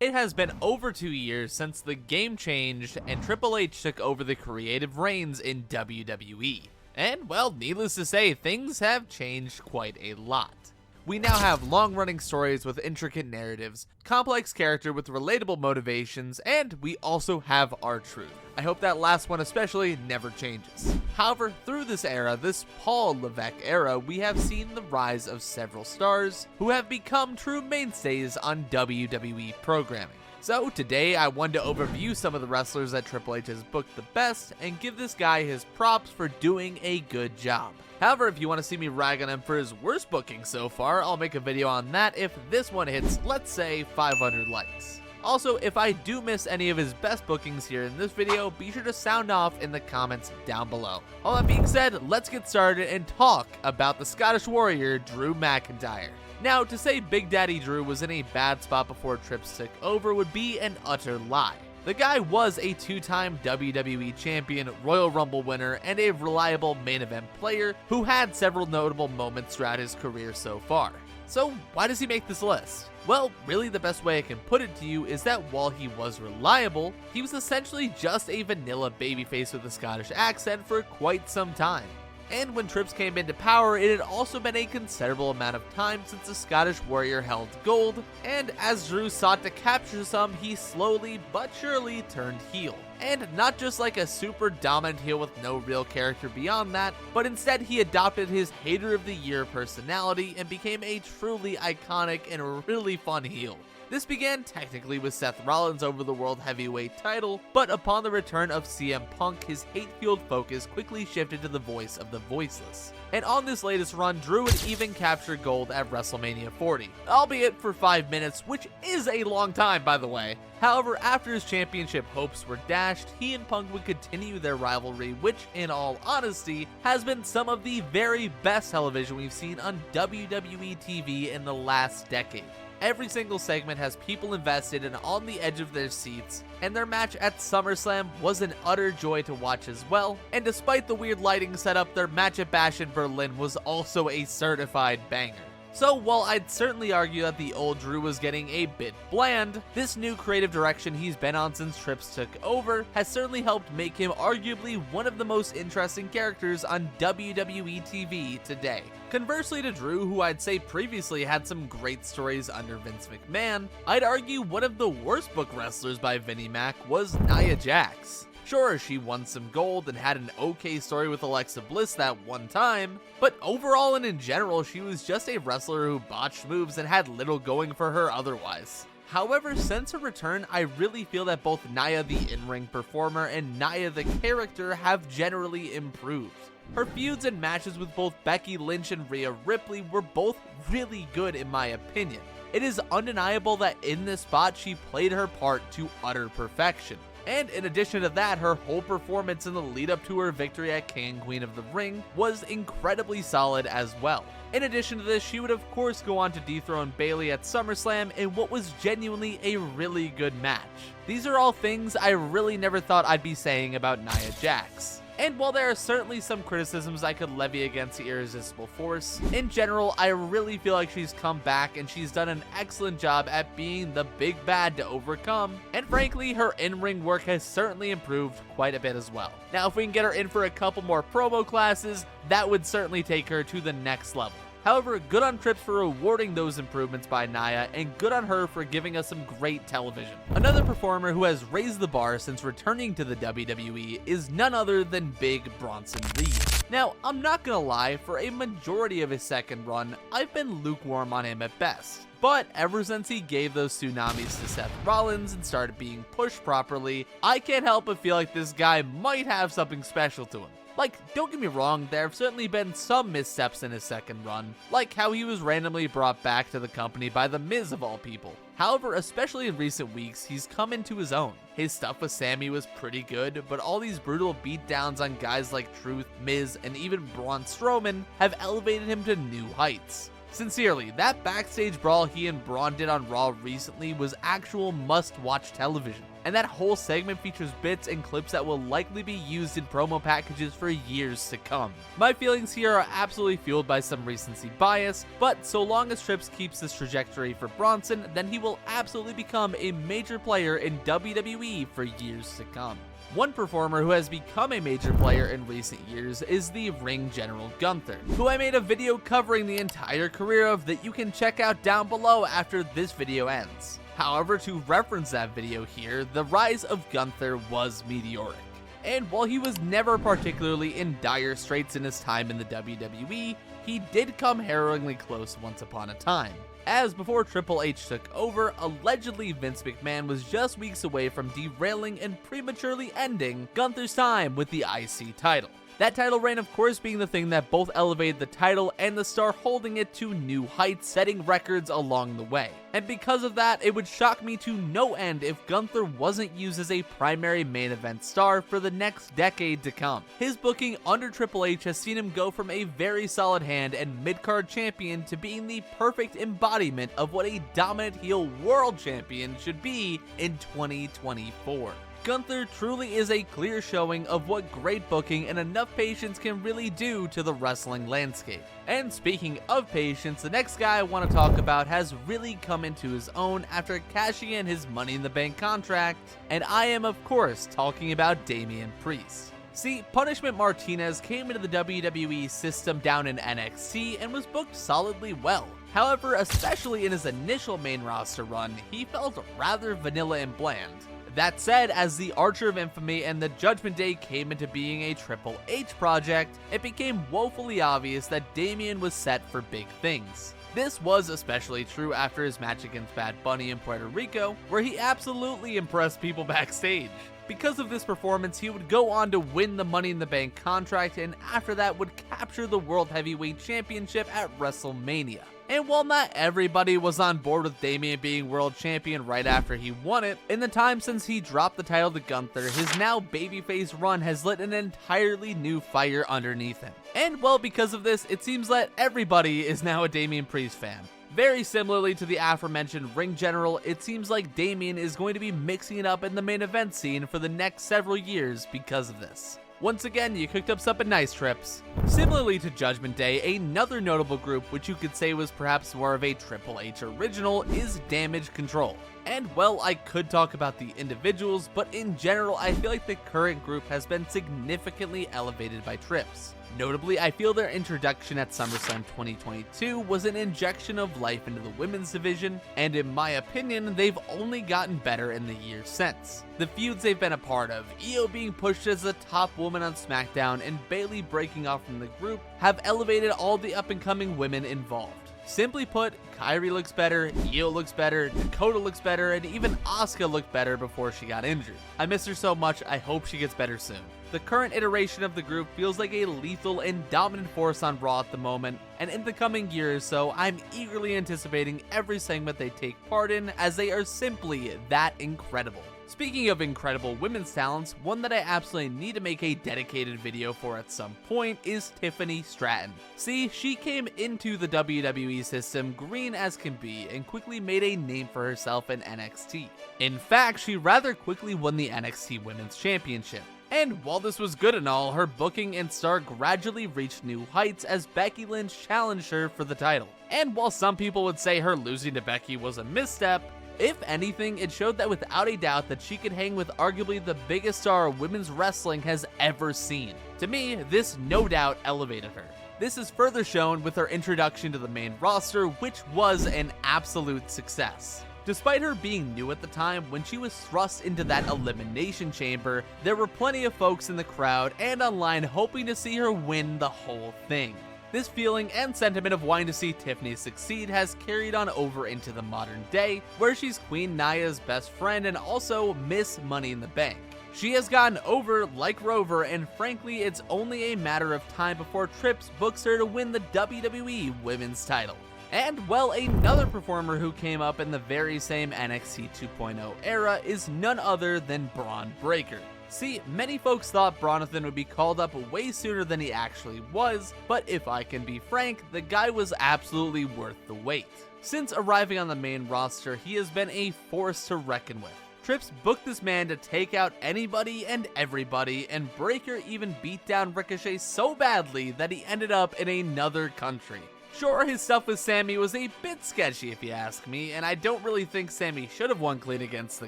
It has been over 2 years since the game changed and Triple H took over the creative reins in WWE. And well, needless to say, things have changed quite a lot. We now have long-running stories with intricate narratives, complex character with relatable motivations, and we also have R-Truth. I hope that last one especially never changes. However, through this era, this Paul Levesque era, we have seen the rise of several stars who have become true mainstays on WWE programming. So today I wanted to overview some of the wrestlers that Triple H has booked the best and give this guy his props for doing a good job. However, if you want to see me rag on him for his worst booking so far, I'll make a video on that if this one hits, let's say, 500 likes. Also, if I do miss any of his best bookings here in this video, be sure to sound off in the comments down below. All that being said, let's get started and talk about the Scottish Warrior, Drew McIntyre. Now, to say Big Daddy Drew was in a bad spot before Trips took over would be an utter lie. The guy was a 2-time WWE champion, Royal Rumble winner, and a reliable main event player who had several notable moments throughout his career so far. So why does he make this list? Well, really the best way I can put it to you is that while he was reliable, he was essentially just a vanilla babyface with a Scottish accent for quite some time. And when Trips came into power, it had also been a considerable amount of time since the Scottish Warrior held gold, and as Drew sought to capture some, he slowly but surely turned heel. And not just like a super dominant heel with no real character beyond that, but instead he adopted his Hater of the Year personality and became a truly iconic and really fun heel. This began technically with Seth Rollins over the World Heavyweight title, but upon the return of CM Punk, his hate-fueled focus quickly shifted to the voice of the voiceless. And on this latest run, Drew would even capture gold at WrestleMania 40, albeit for 5 minutes, which is a long time by the way. However, after his championship hopes were dashed, he and Punk would continue their rivalry, which in all honesty, has been some of the very best television we've seen on WWE TV in the last decade. Every single segment has people invested and on the edge of their seats, and their match at SummerSlam was an utter joy to watch as well, and despite the weird lighting setup, their match at Bash in Berlin was also a certified banger. So while I'd certainly argue that the old Drew was getting a bit bland, this new creative direction he's been on since Trips took over has certainly helped make him arguably one of the most interesting characters on WWE TV today. Conversely to Drew, who I'd say previously had some great stories under Vince McMahon, I'd argue one of the worst book wrestlers by Vinnie Mac was Nia Jax. Sure, she won some gold and had an okay story with Alexa Bliss that one time, but overall and in general, she was just a wrestler who botched moves and had little going for her otherwise. However, since her return, I really feel that both Nia the in-ring performer and Nia the character have generally improved. Her feuds and matches with both Becky Lynch and Rhea Ripley were both really good in my opinion. It is undeniable that in this spot she played her part to utter perfection. And in addition to that, her whole performance in the lead up to her victory at King and Queen of the Ring was incredibly solid as well. In addition to this, she would of course go on to dethrone Bayley at SummerSlam in what was genuinely a really good match. These are all things I really never thought I'd be saying about Nia Jax. And while there are certainly some criticisms I could levy against the Irresistible Force, in general, I really feel like she's come back and she's done an excellent job at being the big bad to overcome, and frankly, her in-ring work has certainly improved quite a bit as well. Now, if we can get her in for a couple more promo classes, that would certainly take her to the next level. However, good on Trips for rewarding those improvements by Nia, and good on her for giving us some great television. Another performer who has raised the bar since returning to the WWE is none other than Big Bronson Reed. Now, I'm not gonna lie, for a majority of his second run, I've been lukewarm on him at best. But ever since he gave those tsunamis to Seth Rollins and started being pushed properly, I can't help but feel like this guy might have something special to him. Like, don't get me wrong, there have certainly been some missteps in his second run, like how he was randomly brought back to the company by The Miz of all people. However, especially in recent weeks, he's come into his own. His stuff with Sammy was pretty good, but all these brutal beatdowns on guys like Truth, Miz, and even Braun Strowman have elevated him to new heights. Sincerely, that backstage brawl he and Braun did on Raw recently was actual must-watch television, and that whole segment features bits and clips that will likely be used in promo packages for years to come. My feelings here are absolutely fueled by some recency bias, but so long as Trips keeps this trajectory for Bronson, then he will absolutely become a major player in WWE for years to come. One performer who has become a major player in recent years is the Ring General Gunther, who I made a video covering the entire career of that you can check out down below after this video ends. However, to reference that video here, the rise of Gunther was meteoric. And while he was never particularly in dire straits in his time in the WWE, he did come harrowingly close once upon a time. As before Triple H took over, allegedly Vince McMahon was just weeks away from derailing and prematurely ending Gunther's time with the IC title. That title reign of course being the thing that both elevated the title and the star holding it to new heights, setting records along the way. And because of that, it would shock me to no end if Gunther wasn't used as a primary main event star for the next decade to come. His booking under Triple H has seen him go from a very solid hand and mid-card champion to being the perfect embodiment of what a dominant heel world champion should be in 2024. Gunther truly is a clear showing of what great booking and enough patience can really do to the wrestling landscape. And speaking of patience, the next guy I want to talk about has really come into his own after cashing in his Money in the Bank contract, and I am of course talking about Damian Priest. See, Punishment Martinez came into the WWE system down in NXT and was booked solidly well. However, especially in his initial main roster run, he felt rather vanilla and bland. That said, as the Archer of Infamy and the Judgment Day came into being a Triple H project, it became woefully obvious that Damian was set for big things. This was especially true after his match against Bad Bunny in Puerto Rico, where he absolutely impressed people backstage. Because of this performance, he would go on to win the Money in the Bank contract and after that would capture the World Heavyweight Championship at WrestleMania. And while not everybody was on board with Damian being world champion right after he won it, in the time since he dropped the title to Gunther, his now babyface run has lit an entirely new fire underneath him. And well, because of this, it seems that everybody is now a Damian Priest fan. Very similarly to the aforementioned Ring General, it seems like Damian is going to be mixing it up in the main event scene for the next several years because of this. Once again, you cooked up something nice, Trips. Similarly to Judgment Day, another notable group which you could say was perhaps more of a Triple H original is Damage Control. And well, I could talk about the individuals, but in general, I feel like the current group has been significantly elevated by Trips. Notably, I feel their introduction at SummerSlam 2022 was an injection of life into the women's division, and in my opinion, they've only gotten better in the years since. The feuds they've been a part of, Io being pushed as the top woman on SmackDown and Bayley breaking off from the group, have elevated all the up-and-coming women involved. Simply put, Kairi looks better, Io looks better, Dakota looks better, and even Asuka looked better before she got injured. I miss her so much, I hope she gets better soon. The current iteration of the group feels like a lethal and dominant force on Raw at the moment, and in the coming year or so, I'm eagerly anticipating every segment they take part in as they are simply that incredible. Speaking of incredible women's talents, one that I absolutely need to make a dedicated video for at some point is Tiffany Stratton. See, she came into the WWE system green as can be and quickly made a name for herself in NXT. In fact, she rather quickly won the NXT Women's Championship. And while this was good and all, her booking and star gradually reached new heights as Becky Lynch challenged her for the title. And while some people would say her losing to Becky was a misstep, if anything, it showed that without a doubt that she could hang with arguably the biggest star women's wrestling has ever seen. To me, this no doubt elevated her. This is further shown with her introduction to the main roster, which was an absolute success. Despite her being new at the time, when she was thrust into that elimination chamber, there were plenty of folks in the crowd and online hoping to see her win the whole thing. This feeling and sentiment of wanting to see Tiffany succeed has carried on over into the modern day, where she's Queen Naya's best friend and also Miss Money in the Bank. She has gotten over like Rover, and frankly, it's only a matter of time before Trips books her to win the WWE Women's title. And well, another performer who came up in the very same NXT 2.0 era is none other than Braun Breaker. See, many folks thought Bronathan would be called up way sooner than he actually was, but if I can be frank, the guy was absolutely worth the wait. Since arriving on the main roster, he has been a force to reckon with. Trips booked this man to take out anybody and everybody, and Breaker even beat down Ricochet so badly that he ended up in another country. Sure, his stuff with Sammy was a bit sketchy if you ask me, and I don't really think Sammy should have won clean against the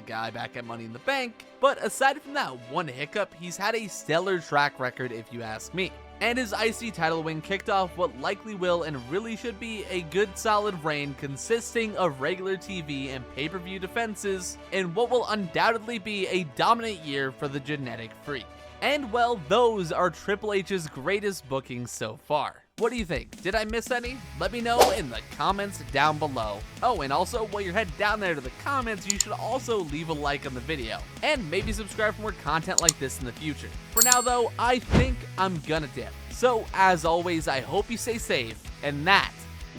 guy back at Money in the Bank, but aside from that one hiccup, he's had a stellar track record if you ask me. And his IC title win kicked off what likely will and really should be a good solid reign consisting of regular TV and pay-per-view defenses in what will undoubtedly be a dominant year for the Genetic Freak. And well, those are Triple H's greatest bookings so far. What do you think? Did I miss any? Let me know in the comments down below. Oh, and also, while you're heading down there to the comments, you should also leave a like on the video. And maybe subscribe for more content like this in the future. For now though, I think I'm gonna dip. So, as always, I hope you stay safe, and that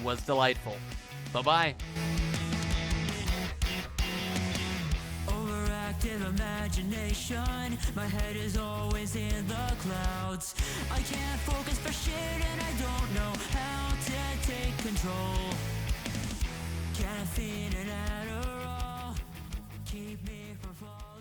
was Dylightful. Bye-bye. Imagination, my head is always in the clouds. I can't focus for shit and I don't know how to take control. Caffeine and Adderall keep me from falling.